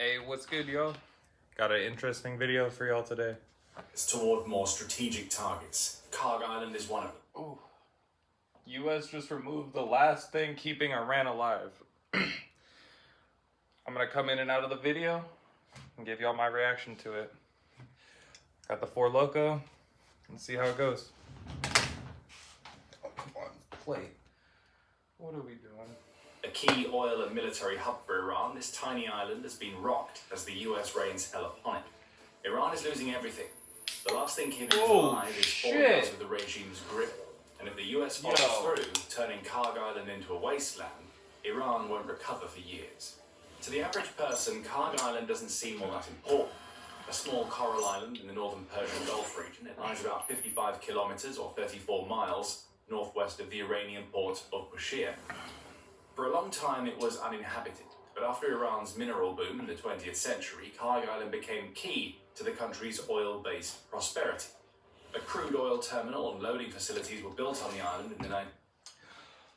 Hey, what's good, yo? Got an interesting video for y'all today. It's toward more strategic targets. Karg Island is one of them. Ooh. U.S. just removed the last thing keeping Iran alive. I'm gonna come in and out of the video and give y'all my reaction to it. Got the Four Loko. Let's see how it goes. Oh, come on, plate. What are we doing? A key oil and military hub for Iran, this tiny island has been rocked as the US rains hell upon it. Iran is losing everything. The last thing keeping it alive is 4 years of the regime's grip. And if the US follows through, turning Karg Island into a wasteland, Iran won't recover for years. To the average person, Karg Island doesn't seem all that important. A small coral island in the northern Persian Gulf region, it lies about 55 kilometers or 34 miles northwest of the Iranian port of Bushehr. For a long time it was uninhabited, but after Iran's mineral boom in the 20th century, Karg Island became key to the country's oil-based prosperity. A crude oil terminal and loading facilities were built on the island in the 19th.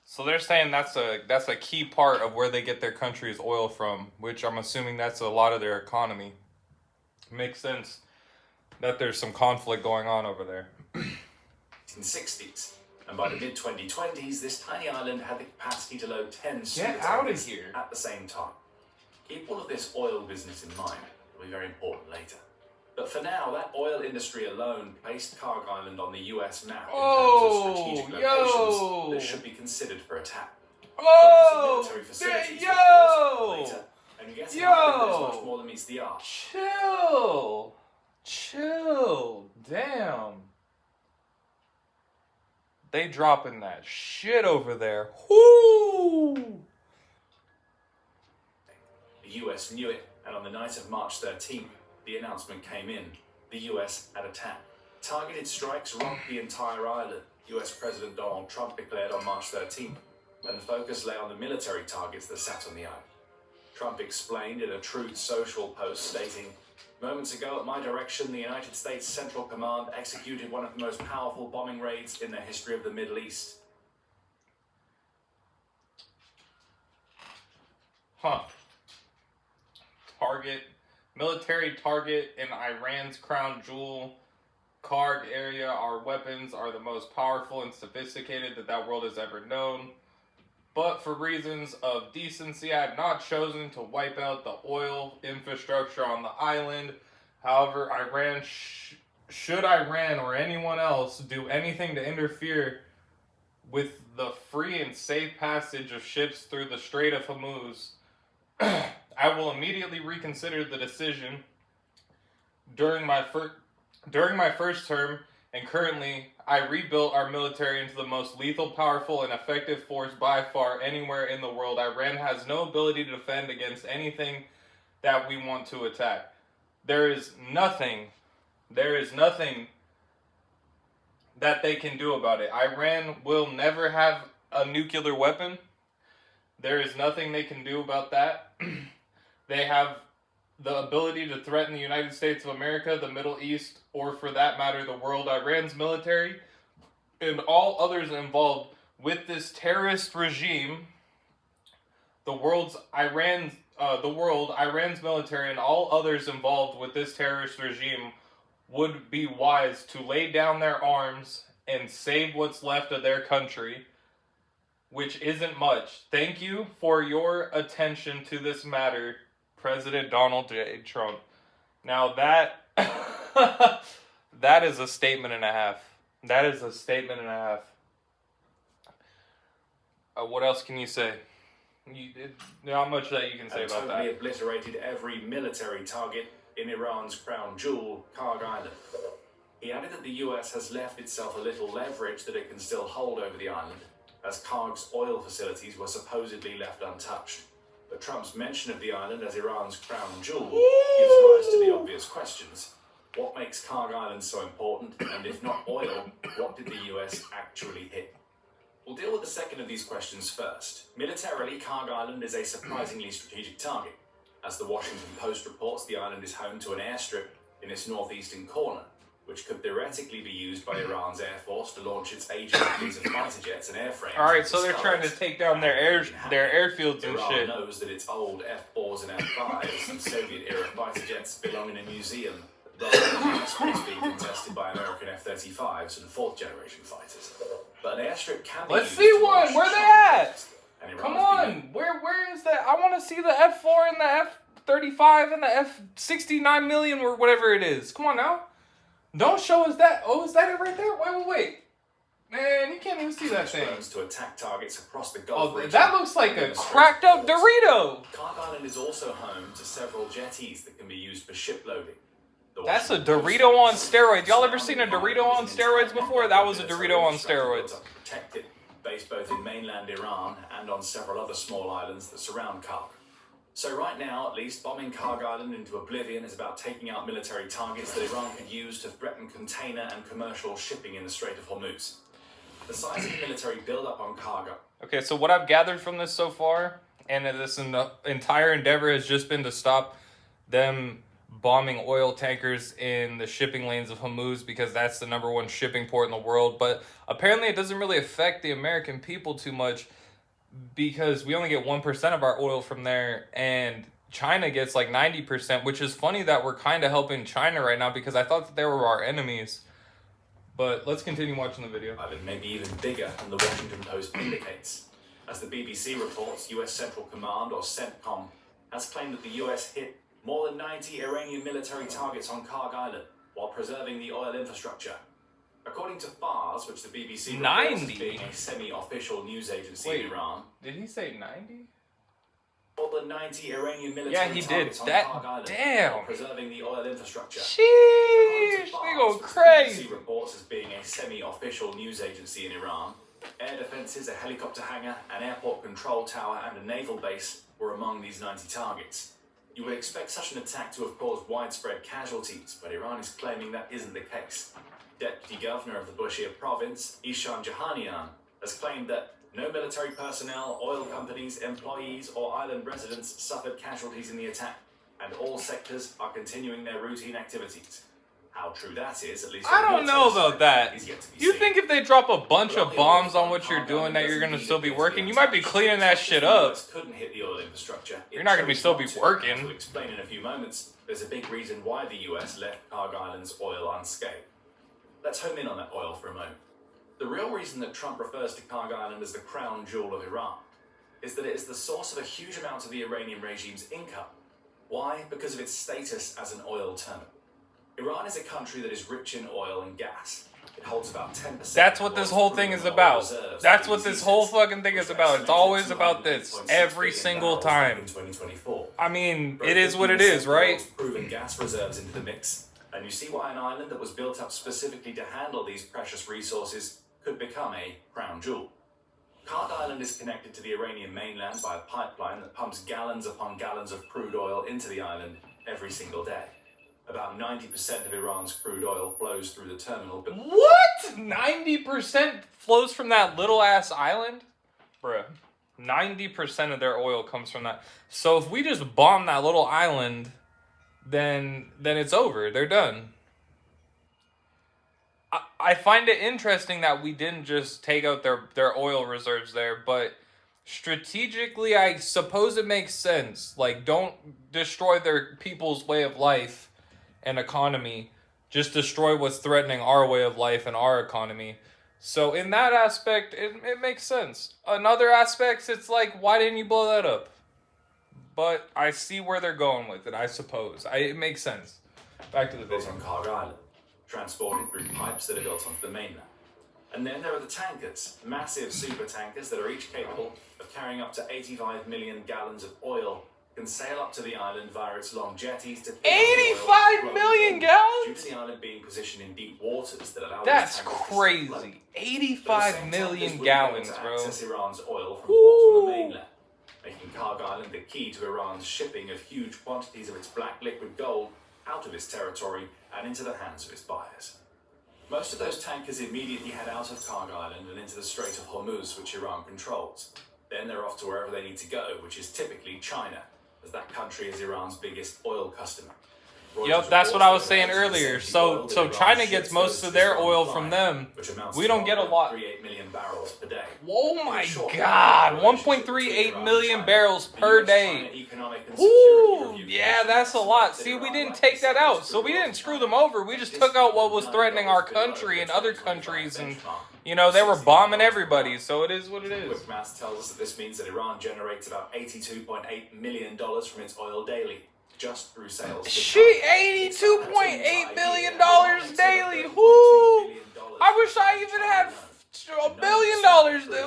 So they're saying that's a key part of where they get their country's oil from, which I'm assuming that's a lot of their economy. Makes sense that there's some conflict going on over there. 1960s. And by the mid-2020s, this tiny island had the capacity to load 10 Get out of here at the same time. Keep all of this oil business in mind. It'll be very important later. But for now, that oil industry alone placed Karg Island on the US map in terms of strategic locations that should be considered for attack. Military facilities later, and you get an island that's much more than meets the eye. Chill. Damn. They dropping that shit over there. Whoo! The US knew it, and on the night of March 13th, the announcement came in. The US had attacked. Targeted strikes rocked the entire island, US President Donald Trump declared on March 13th, and the focus lay on the military targets that sat on the island. Trump explained in a Truth Social post stating, "Moments ago, at my direction, the United States Central Command executed one of the most powerful bombing raids in the history of the Middle East." Military target in Iran's crown jewel, Karg area. Our weapons are the most powerful and sophisticated that world has ever known. But for reasons of decency, I have not chosen to wipe out the oil infrastructure on the island. However, should Iran or anyone else do anything to interfere with the free and safe passage of ships through the Strait of Hormuz, I will immediately reconsider the decision. During my first term, and currently, I rebuilt our military into the most lethal, powerful, and effective force by far anywhere in the world. Iran has no ability to defend against anything that we want to attack. There is nothing that they can do about it. Iran will never have a nuclear weapon. There is nothing they can do about that. They have the ability to threaten the United States of America, the Middle East, or for that matter, the world. Iran's military and all others involved with this terrorist regime, Iran's military and all others involved with this terrorist regime would be wise to lay down their arms and save what's left of their country, which isn't much. Thank you for your attention to this matter, President Donald J. Trump. Now that is a statement and a half. That is a statement and a half. What else can you say? Not much that you can say about that. Totally obliterated every military target in Iran's crown jewel, Karg Island. He added that the US has left itself a little leverage that it can still hold over the island, as Karg's oil facilities were supposedly left untouched. But Trump's mention of the island as Iran's crown jewel gives rise to the obvious questions. What makes Karg Island so important? And if not oil, what did the US actually hit? We'll deal with the second of these questions first. Militarily, Karg Island is a surprisingly strategic target. As the Washington Post reports, the island is home to an airstrip in its northeastern corner, which could theoretically be used by Iran's Air Force to launch its aging fleet of fighter jets and airframes. Alright, so they're trying to take down their airfields and Iran shit. knows that its old F-4s and F-5s and Soviet-era fighter jets belong in a museum, rather than space being contested by American F-35s and fourth-generation fighters. But an airstrip can be Let's used see to one. launch Where they China at? and Come Iran's on. Where is that? I want to see the F4 and the F-35 and the F-69 million or whatever it is. Come on now. Don't show us that. Oh, is that it right there? Wait. Man, you can't even see that thing. to attack targets across the Gulf region. That looks like a cracked up Dorito. Khark Island is also home to several jetties that can be used for shiploading. That's a Dorito on steroids. Y'all ever seen a Dorito on steroids before? That was a Dorito on steroids. Protected, based both in mainland Iran and on several other small islands that surround Khark. So right now, at least, bombing Khark Island into oblivion is about taking out military targets that Iran could use to threaten container and commercial shipping in the Strait of Hormuz. The size of the military build-up on Khark. Okay, so what I've gathered from this so far, and this entire endeavor has just been to stop them bombing oil tankers in the shipping lanes of Hormuz because that's the #1 shipping port in the world. But apparently it doesn't really affect the American people too much because we only get 1% of our oil from there, and China gets like 90%, which is funny that we're kind of helping China right now because I thought that they were our enemies. But let's continue watching the video. Island may be even bigger than the Washington Post indicates. As the BBC reports, US Central Command, or CENTCOM, has claimed that the US hit more than 90 Iranian military targets on Khark Island while preserving the oil infrastructure. According to FARS, which the BBC reports as being a semi-official news agency in Iran. Did he say 90? More than 90 Iranian military targets on Khark Island while preserving the oil infrastructure. Sheesh, they go crazy. The BBC reports as being a semi-official news agency in Iran. Air defenses, a helicopter hangar, an airport control tower, and a naval base were among these 90 targets. You would expect such an attack to have caused widespread casualties, but Iran is claiming that isn't the case. Deputy Governor of the Bushehr province, Ishan Jahanian, has claimed that no military personnel, oil companies, employees, or island residents suffered casualties in the attack, and all sectors are continuing their routine activities. How true that is, at least I don't know about that. You think if they drop a bunch of bombs on what you're doing that you're going to still be working? You might be cleaning that shit up. Couldn't hit the oil infrastructure. You're not going to still be working. To explain in a few moments, there's a big reason why the US left Khark Island's oil unscathed. Let's home in on that oil for a moment. The real reason that Trump refers to Khark Island as the crown jewel of Iran is that it is the source of a huge amount of the Iranian regime's income. Why? Because of its status as an oil terminal. Iran is a country that is rich in oil and gas. It holds about 10%. That's what this whole thing is about. That's what this whole fucking thing is about. It's always about this. Every single time. I mean, it is what it is, right? Proven gas reserves into the mix. And you see why an island that was built up specifically to handle these precious resources could become a crown jewel. Khark Island is connected to the Iranian mainland by a pipeline that pumps gallons upon gallons of crude oil into the island every single day. About 90% of Iran's crude oil flows through the terminal. But what? 90% flows from that little ass island? Bruh. 90% of their oil comes from that. So if we just bomb that little island, then it's over. They're done. I find it interesting that we didn't just take out their oil reserves there, but strategically, I suppose it makes sense. Like, don't destroy their people's way of life and economy. Just destroy what's threatening our way of life and our economy. So in that aspect, it makes sense. In other aspects, it's like, why didn't you blow that up? But I see where they're going with it, I suppose. It makes sense. Back to the video. On Khark Island, transported through pipes that are built onto the mainland. And then there are the tankers, massive super tankers that are each capable of carrying up to 85 million gallons of oil, can sail up to the island via its long jetties to 85 million gallons? Due to the island being positioned in deep waters that allow that's crazy. 85 million gallons, bro. Access Iran's oil from ports on the mainland, making Khark Island the key to Iran's shipping of huge quantities of its black liquid gold out of its territory and into the hands of its buyers. Most of those tankers immediately head out of Khark Island and into the Strait of Hormuz, which Iran controls. Then they're off to wherever they need to go, which is typically China, as that country is Iran's biggest oil customer. Yep, that's what I was saying earlier. So China gets most of their oil from them. We don't get a lot. 1.38 million barrels per day. Oh my God, 1.38 million barrels per day. Ooh, yeah, that's a lot. See, we didn't take that out, so we didn't screw them over. We just took out what was threatening our country and other countries, and you know they were bombing everybody. So it is what it is. Quick maths tells us that this means that Iran generates about $82.8 million from its oil daily, just through sales. $82.8 million daily. Whoo! I wish I even had $1 billion.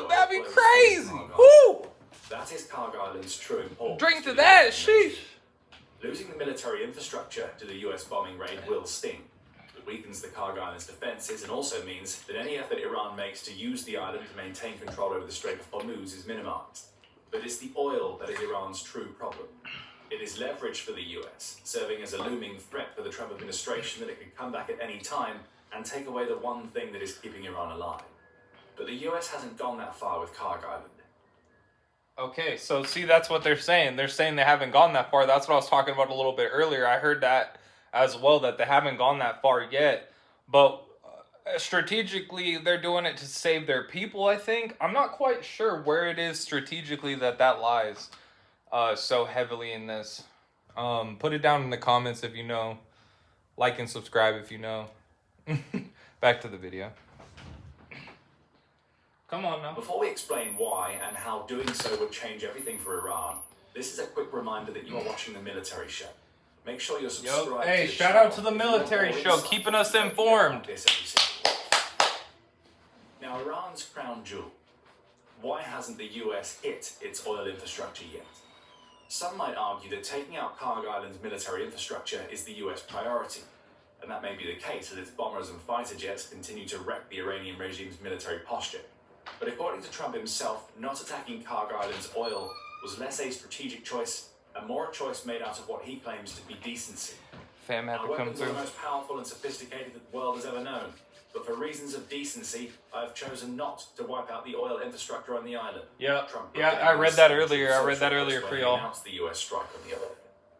That'd be crazy. Whoo! That is Kharg Island's true importance. Drink to that, sheesh. Losing the military infrastructure to the US bombing raid will sting. It weakens the Kharg Island's defenses and also means that any effort Iran makes to use the island to maintain control over the Strait of Hormuz is minimized. But it's the oil that is Iran's true problem. It is leverage for the US, serving as a looming threat for the Trump administration that it could come back at any time and take away the one thing that is keeping Iran alive. But the US hasn't gone that far with Kharg Island. Okay, so see, that's what they're saying. They're saying they haven't gone that far. That's what I was talking about a little bit earlier. I heard that as well, that they haven't gone that far yet. But strategically, they're doing it to save their people, I think. I'm not quite sure where it is strategically that lies so heavily in this. Put it down in the comments if you know. Like and subscribe if you know. Back to the video. Come on now. Before we explain why and how doing so would change everything for Iran, this is a quick reminder that you are watching the military show. Make sure you're subscribed. Hey, shout out to the military show, keeping us informed. Now, Iran's crown jewel. Why hasn't the US hit its oil infrastructure yet? Some might argue that taking out Kharg Island's military infrastructure is the US priority. And that may be the case as its bombers and fighter jets continue to wreck the Iranian regime's military posture. But according to Trump himself, not attacking Kharg Island's oil was less a strategic choice and more a choice made out of what he claims to be decency. Fam had to come weapons are through. the most powerful and sophisticated that the world has ever known. But for reasons of decency, I have chosen not to wipe out the oil infrastructure on the island. Yeah, Trump I read that earlier. I read that earlier for y'all. Announced the US strike on the island.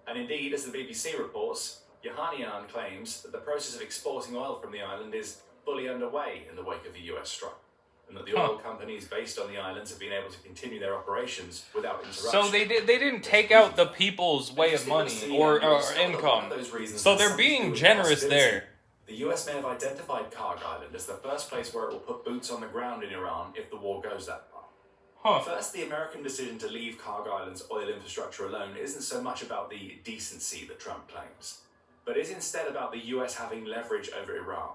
And indeed, as the BBC reports, Yohannian claims that the process of exporting oil from the island is fully underway in the wake of the US strike, and that the oil companies based on the islands have been able to continue their operations without interruption. So they didn't take out the people's way of money or income. So they're being generous there. The US may have identified Kharg Island as the first place where it will put boots on the ground in Iran if the war goes that far. First, the American decision to leave Kharg Island's oil infrastructure alone isn't so much about the decency that Trump claims, but is instead about the US having leverage over Iran.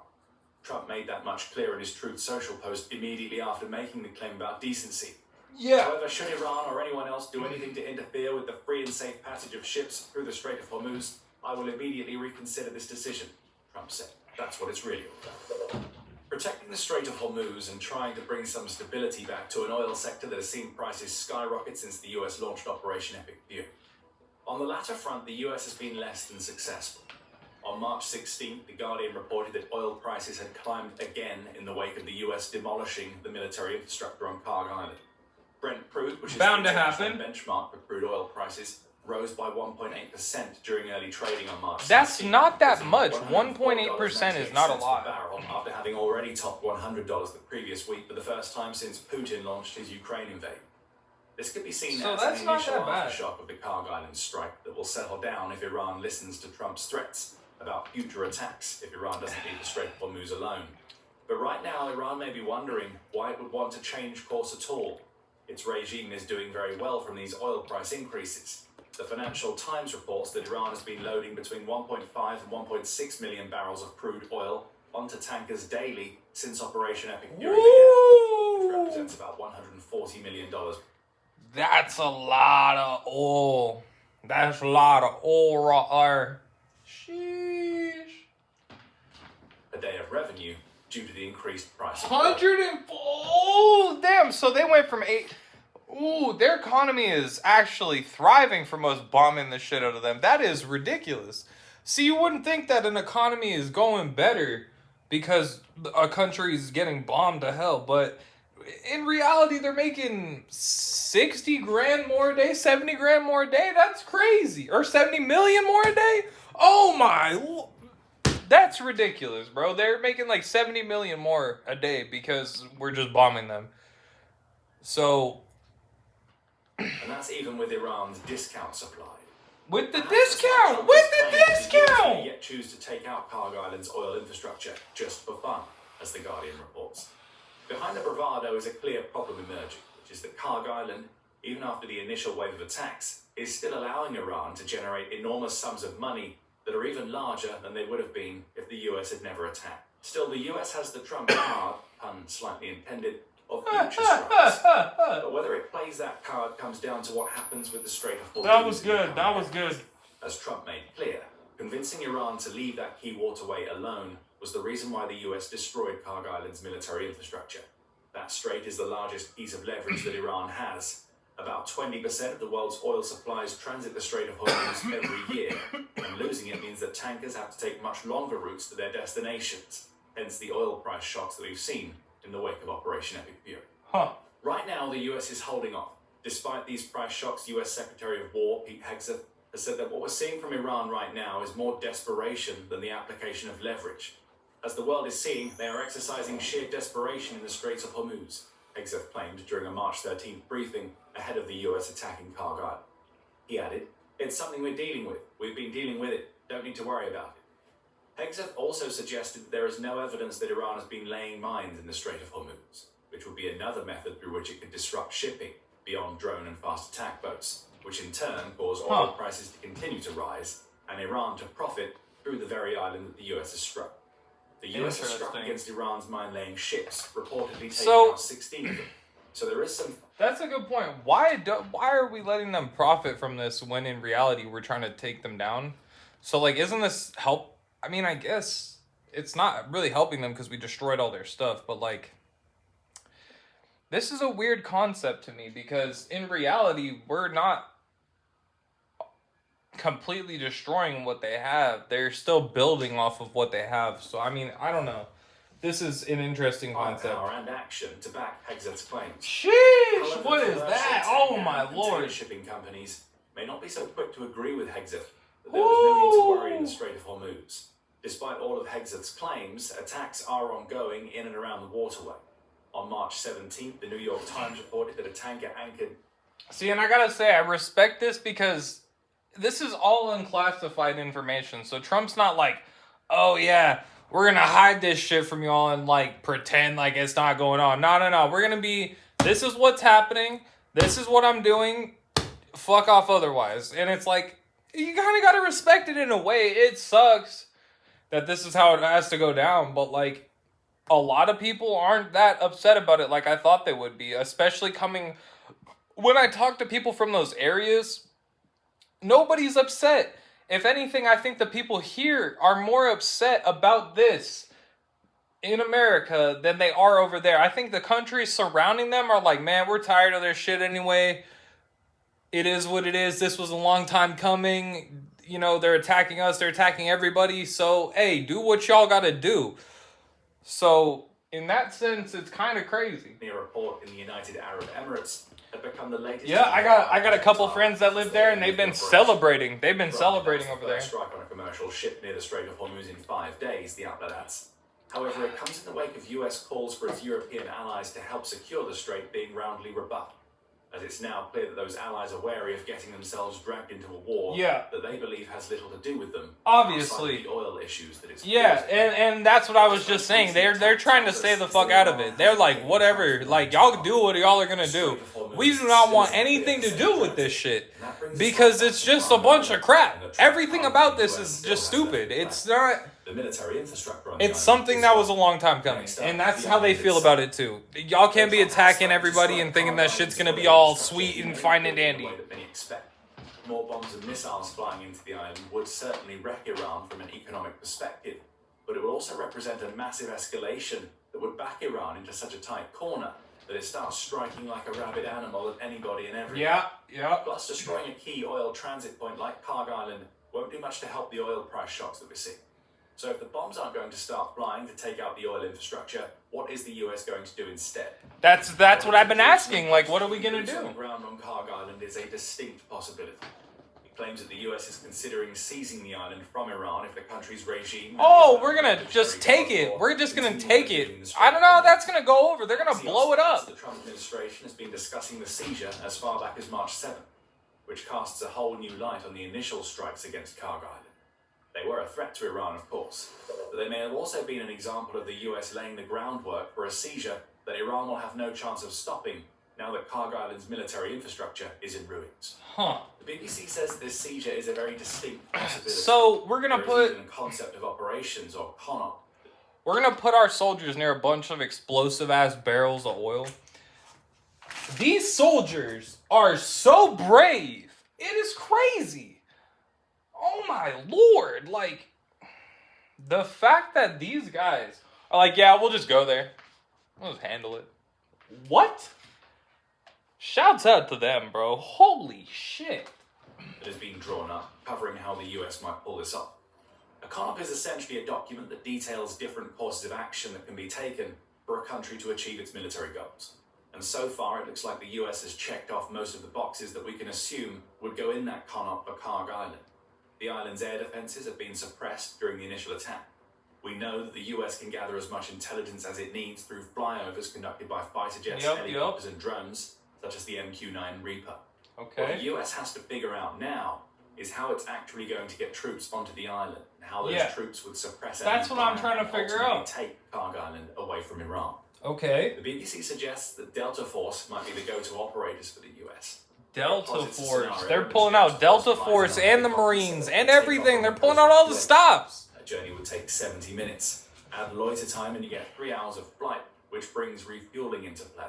Trump made that much clear in his Truth Social post immediately after making the claim about decency. Yeah. However, should Iran or anyone else do anything to interfere with the free and safe passage of ships through the Strait of Hormuz, I will immediately reconsider this decision, Trump said. That's what it's really all about. Protecting the Strait of Hormuz and trying to bring some stability back to an oil sector that has seen prices skyrocket since the US launched Operation Epic View. On the latter front, the US has been less than successful. On March 16th, The Guardian reported that oil prices had climbed again in the wake of the US demolishing the military infrastructure on Kharg Island. Brent crude, which is bound the to happen benchmark for crude oil prices, rose by 1.8% during early trading on March 16th. That's not that much. 1.8% is not a lot. Barrel, after having already topped $100 the previous week for the first time since Putin launched his Ukraine invasion. This could be seen as an initial aftershock of the Kharg Island strike that will settle down if Iran listens to Trump's threats about future attacks if Iran doesn't leave the Strait of Hormuz alone. But right now, Iran may be wondering why it would want to change course at all. Its regime is doing very well from these oil price increases. The Financial Times reports that Iran has been loading between 1.5 and 1.6 million barrels of crude oil onto tankers daily since Operation Epic Fury began, which represents about $140 million. That's a lot of oil. That's a lot of oil right there. Sheesh. A day of revenue due to the increased price. 104. Oh, damn. So they went from 8. Ooh, their economy is actually thriving from us bombing the shit out of them. That is ridiculous. See, you wouldn't think that an economy is going better because a country is getting bombed to hell, but in reality, they're making 60 grand more a day, 70 grand more a day. That's crazy. Or 70 million more a day. Oh my, that's ridiculous, bro. They're making like 70 million more a day because we're just bombing them. So, and that's even with Iran's discount supply. With the Perhaps discount! the With the US discount! may yet choose to take out Kharg Island's oil infrastructure just for fun, as The Guardian reports. Behind the bravado is a clear problem emerging, which is that Kharg Island, even after the initial wave of attacks, is still allowing Iran to generate enormous sums of money that are even larger than they would have been if the US had never attacked. Still, the US has the trump card, pun slightly intended, of future strikes. But whether it plays that card comes down to what happens with the Strait of Hormuz. That was good. That was good. As Trump made clear, convincing Iran to leave that key waterway alone was the reason why the US destroyed Kharg Island's military infrastructure. That strait is the largest piece of leverage that Iran has. About 20% of the world's oil supplies transit the Strait of Hormuz every year, and losing it means that tankers have to take much longer routes to their destinations, hence the oil price shocks that we've seen in the wake of Operation Epic Fury. Right now, the US is holding off. Despite these price shocks, US Secretary of War Pete Hegseth has said that what we're seeing from Iran right now is more desperation than the application of leverage. As the world is seeing, they are exercising sheer desperation in the Straits of Hormuz, Hegseth claimed during a March 13th briefing ahead of the US attacking Kharg Island. He added, "It's something we're dealing with. We've been dealing with it. Don't need to worry about it." Hegseth also suggested that there is no evidence that Iran has been laying mines in the Strait of Hormuz, which would be another method through which it could disrupt shipping beyond drone and fast attack boats, which in turn cause oil prices to continue to rise and Iran to profit through the very island that the US has struck. The US has struck against Iran's mine-laying ships, reportedly taking out 16 of them. So there is some... That's a good point. Why are we letting them profit from this when in reality we're trying to take them down? So, like, isn't this help? I mean, I guess it's not really helping them because we destroyed all their stuff, but, like, this is a weird concept to me because in reality, we're not completely destroying what they have. They're still building off of what they have. So, I mean, I don't know. This is an interesting concept. Power and action to back Hegseth's claims. Sheesh! What is that? Oh my lord! Shipping companies may not be so quick to agree with Hegseth that there was no need to worry in the Strait of Hormuz. Despite all of Hegseth's claims, attacks are ongoing in and around the waterway. On March 17th, the New York Times reported that a tanker anchored... See, and I gotta say, I respect this because this is all unclassified information. So Trump's not like, oh yeah, we're gonna hide this shit from y'all and like pretend like it's not going on. No. We're gonna be, this is what's happening. This is what I'm doing. Fuck off otherwise. And it's like, you kind of gotta respect it in a way. It sucks that this is how it has to go down. But like, a lot of people aren't that upset about it like I thought they would be. Especially coming, when I talk to people from those areas, nobody's upset. If anything, I think the people here are more upset about this in America than they are over there. I think the countries surrounding them are like, man, we're tired of their shit anyway. It is what it is. This was a long time coming. You know, they're attacking us. They're attacking everybody. So, hey, do what y'all gotta do. So, in that sense, it's kind of crazy. A report in the United Arab Emirates had become the latest. Yeah, I got a couple friends that live there, and they've been celebrating. They've been celebrating over there. Strike on a commercial ship near the Strait of Hormuz in 5 days, the outlet adds. However, it comes in the wake of US calls for its European allies to help secure the strait being roundly rebuffed, as it's now clear that those allies are wary of getting themselves dragged into a war that they believe has little to do with them. Obviously, the oil issues that it's and that's what I was just saying. They're trying to stay the fuck out of it. They're like, whatever, like y'all do what y'all are gonna do. We do not want anything to do with this shit because it's just a bunch of crap. Everything about this is just stupid. It's not. The military infrastructure on it's something that was a long time coming, and that's how they feel about it too. Y'all can't be attacking everybody and thinking that shit's gonna be all sweet and fine and dandy. More bombs and missiles flying into the island would certainly wreck Iran from an economic perspective, but it would also represent a massive escalation that would back Iran into such a tight corner that it starts striking like a rabid animal at anybody and everybody. Yeah. Plus, destroying a key oil transit point like Kharg Island won't do much to help the oil price shocks that we're seeing. So if the bombs aren't going to start flying to take out the oil infrastructure, what is the US going to do instead? That's what I've been asking. Like, what are we going to do? On the ground on Karg Island is a distinct possibility. It claims that the US is considering seizing the island from Iran if the country's regime... Oh, we're going to just take it. We're just going to take it. I don't know how that's going to go over. They're going to blow it up. The Trump administration has been discussing the seizure as far back as March 7th, which casts a whole new light on the initial strikes against Karg Island. They were a threat to Iran, of course, but they may have also been an example of the US laying the groundwork for a seizure that Iran will have no chance of stopping now that Karg Island's military infrastructure is in ruins. Huh. The BBC says this seizure is a very distinct possibility. So we're gonna put even a concept of operations or CONOP. We're gonna put our soldiers near a bunch of explosive ass barrels of oil. These soldiers are so brave. It is crazy. Oh my lord, like, the fact that these guys are like, yeah, we'll just go there. We'll just handle it. What? Shouts out to them, bro. Holy shit. That is being drawn up, covering how the US might pull this off. A CONOP is essentially a document that details different courses of action that can be taken for a country to achieve its military goals. And so far, it looks like the US has checked off most of the boxes that we can assume would go in that CONOP for Karg Island. The island's air defenses have been suppressed during the initial attack. We know that the US can gather as much intelligence as it needs through flyovers conducted by fighter jets, helicopters, and drones, such as the MQ-9 Reaper. Okay. What the US has to figure out now is how it's actually going to get troops onto the island, and how those troops would suppress enemy That's what I'm trying to figure out. Take Karg Island away from Iran. Okay. The BBC suggests that Delta Force might be the go-to operators for the US. Delta Force. They're pulling out Delta Force and the Marines and everything. They're pulling out all the stops. A journey would take 70 minutes. Add loiter time and you get 3 hours of flight, which brings refueling into play.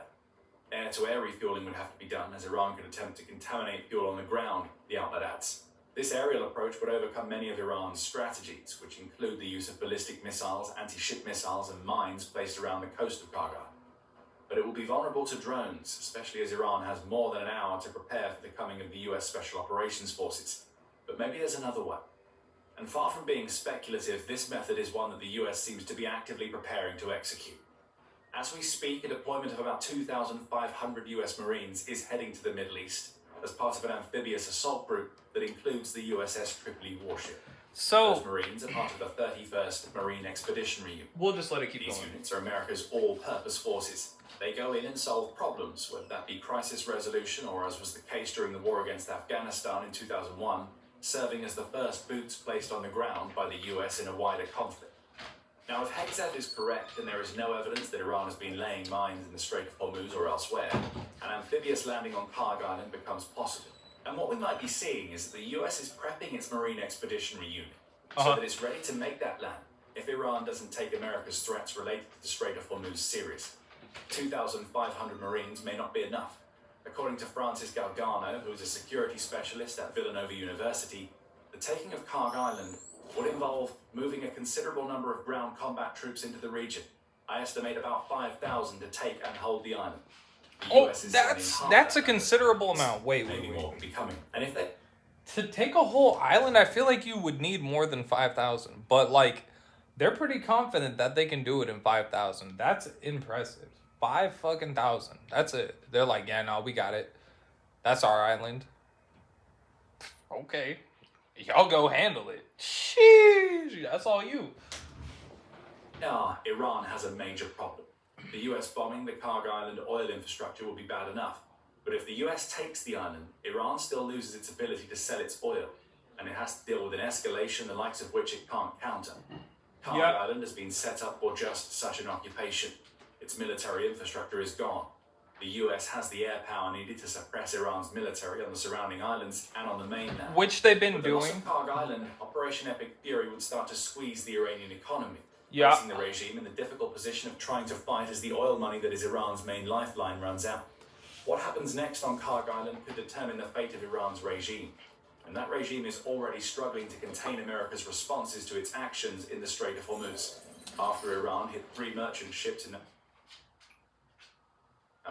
Air-to-air refueling would have to be done, as Iran could attempt to contaminate fuel on the ground, the outlet adds. This aerial approach would overcome many of Iran's strategies, which include the use of ballistic missiles, anti-ship missiles, and mines placed around the coast of Karg. But it will be vulnerable to drones, especially as Iran has more than an hour to prepare for the coming of the US Special Operations Forces. But maybe there's another way. And far from being speculative, this method is one that the US seems to be actively preparing to execute. As we speak, a deployment of about 2,500 US Marines is heading to the Middle East as part of an amphibious assault group that includes the USS Tripoli warship. So those Marines are part of the 31st Marine Expeditionary Unit. We'll just let it keep going. These units are America's all-purpose forces. They go in and solve problems, whether that be crisis resolution or, as was the case during the war against Afghanistan in 2001, serving as the first boots placed on the ground by the US in a wider conflict. Now, if Hegseth is correct, and there is no evidence that Iran has been laying mines in the Strait of Hormuz or elsewhere, an amphibious landing on Karg Island becomes possible. And what we might be seeing is that the US is prepping its Marine Expeditionary Unit so that it's ready to make that land if Iran doesn't take America's threats related to the Strait of Hormuz serious. 2,500 Marines may not be enough. According to Francis Galgano, who is a security specialist at Villanova University, the taking of Karg Island would involve moving a considerable number of ground combat troops into the region. I estimate about 5,000 to take and hold the island. That's a considerable amount. Wait. More can be coming. And if they... To take a whole island, I feel like you would need more than 5,000. But, like, they're pretty confident that they can do it in 5,000. That's impressive. 5,000. That's it. They're like, yeah, no, we got it. That's our island. Okay. Y'all go handle it. Sheesh. That's all you. Iran has a major problem. The US bombing the Karg Island oil infrastructure will be bad enough. But if the US takes the island, Iran still loses its ability to sell its oil. And it has to deal with an escalation the likes of which it can't counter. Karg Island has been set up for just such an occupation. Its military infrastructure is gone. The US has the air power needed to suppress Iran's military on the surrounding islands and on the mainland. Which they've been With doing. The loss of Karg Island, Operation Epic Fury would start to squeeze the Iranian economy, Yeah. placing the regime in the difficult position of trying to fight as the oil money that is Iran's main lifeline runs out. What happens next on Karg Island could determine the fate of Iran's regime. And that regime is already struggling to contain America's responses to its actions in the Strait of Hormuz. After Iran hit 3 merchant ships in that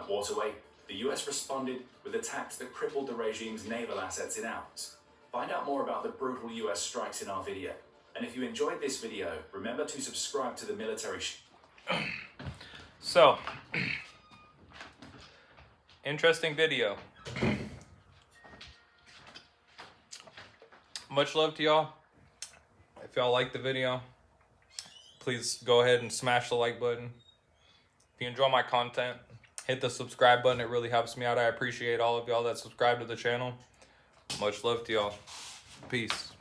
waterway, the US responded with attacks that crippled the regime's naval assets in hours. Find out more about the brutal US strikes in our video. And if you enjoyed this video, remember to subscribe to the military. So, interesting video. Much love to y'all. If y'all like the video, please go ahead and smash the like button. If you enjoy my content, hit the subscribe button. It really helps me out. I appreciate all of y'all that subscribe to the channel. Much love to y'all. Peace.